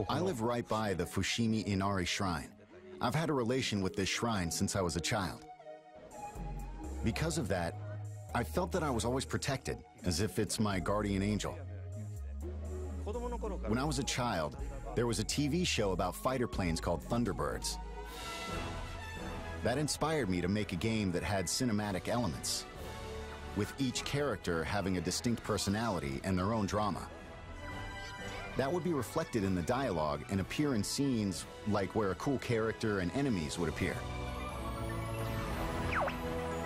I live right by the Fushimi Inari Shrine. I've had a relation with this shrine since I was a child. Because of that, I felt that I was always protected, as if it's my guardian angel. When I was a child, there was a TV show about fighter planes called Thunderbirds. That inspired me to make a game that had cinematic elements, with each character having a distinct personality and their own drama. That would be reflected in the dialogue and appear in scenes like where a cool character and enemies would appear.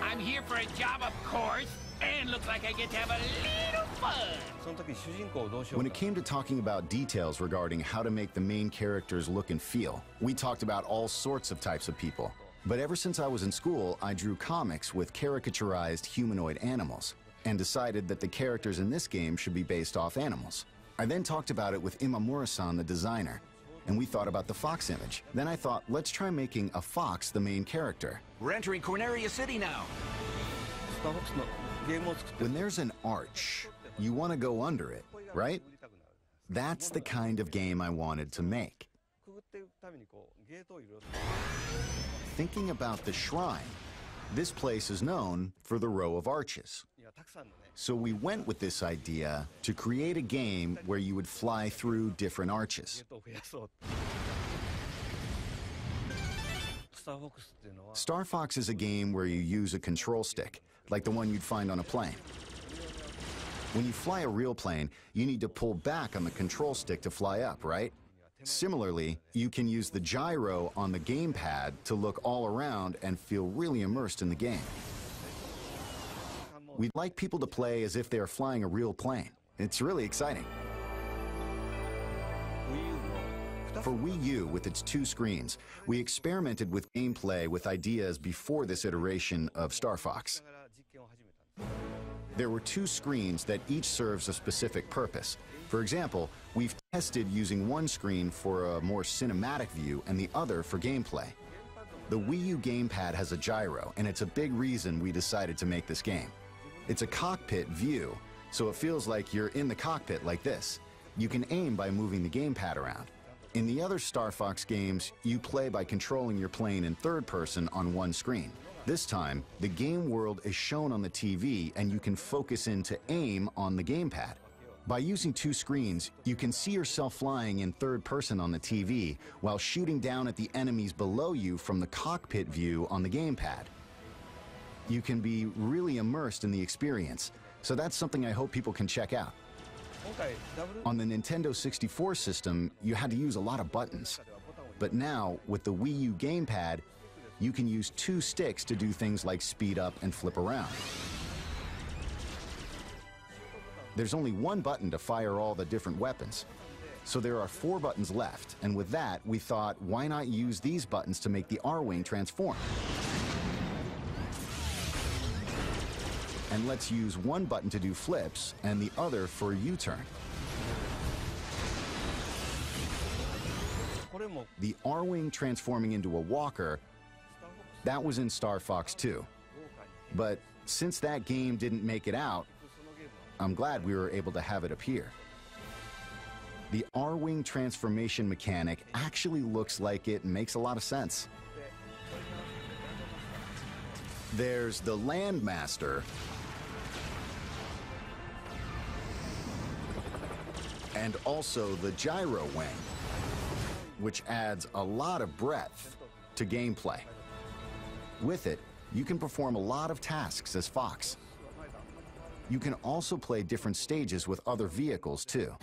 I'm here for a job, of course, and looks like I get to have a little fun. When it came to talking about details regarding how to make the main characters look and feel, we talked about all sorts of types of people. But ever since I was in school, I drew comics with caricaturized humanoid animals and decided that the characters in this game should be based off animals. I then talked about it with Imamura-san, the designer, and we thought about the fox image. Then I thought, let's try making a fox the main character. We're entering Corneria City now. When there's an arch, you want to go under it, right? That's the kind of game I wanted to make. Thinking about the shrine, this place is known for the row of arches. So we went with this idea to create a game where you would fly through different arches. Star Fox is a game where you use a control stick, like the one you'd find on a plane. When you fly a real plane, you need to pull back on the control stick to fly up, right? Similarly, you can use the gyro on the gamepad to look all around and feel really immersed in the game. We'd like people to play as if they are flying a real plane. It's really exciting. For Wii U, with its 2 screens, we experimented with gameplay with ideas before this iteration of Star Fox. There were 2 screens that each serves a specific purpose. For example, we've tested using one screen for a more cinematic view and the other for gameplay. The Wii U gamepad has a gyro, and it's a big reason we decided to make this game. It's a cockpit view, so it feels like you're in the cockpit like this. You can aim by moving the gamepad around. In the other Star Fox games, you play by controlling your plane in third person on one screen. This time, the game world is shown on the TV and you can focus in to aim on the gamepad. By using 2 screens, you can see yourself flying in third person on the TV while shooting down at the enemies below you from the cockpit view on the gamepad. You can be really immersed in the experience, so that's something I hope people can check out. On the Nintendo 64 system, you had to use a lot of buttons. But now, with the Wii U gamepad, you can use 2 sticks to do things like speed up and flip around. There's only 1 button to fire all the different weapons. So there are 4 buttons left, and with that, we thought, why not use these buttons to make the R-Wing transform? And let's use 1 button to do flips and the other for U-turn. The R-Wing transforming into a walker, that was in Star Fox 2. But since that game didn't make it out, I'm glad we were able to have it appear. The R-Wing transformation mechanic actually looks like it makes a lot of sense. There's the Landmaster, and also the Gyro Wing, which adds a lot of breadth to gameplay. With it, you can perform a lot of tasks as Fox. You can also play different stages with other vehicles, too.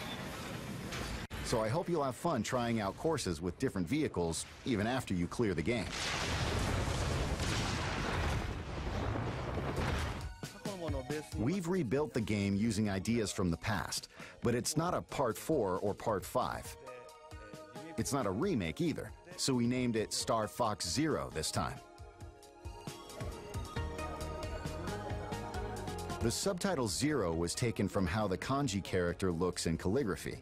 So I hope you'll have fun trying out courses with different vehicles, even after you clear the game. We've rebuilt the game using ideas from the past, but it's not a Part 4 or Part 5. It's not a remake either, so we named it Star Fox Zero this time. The subtitle Zero was taken from how the kanji character looks in calligraphy.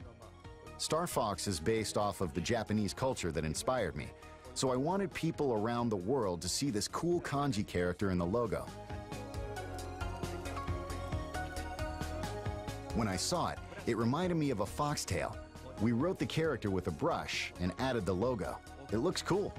Star Fox is based off of the Japanese culture that inspired me, so I wanted people around the world to see this cool kanji character in the logo. When I saw it, it reminded me of a foxtail, We wrote the character with a brush and added the logo. It looks cool.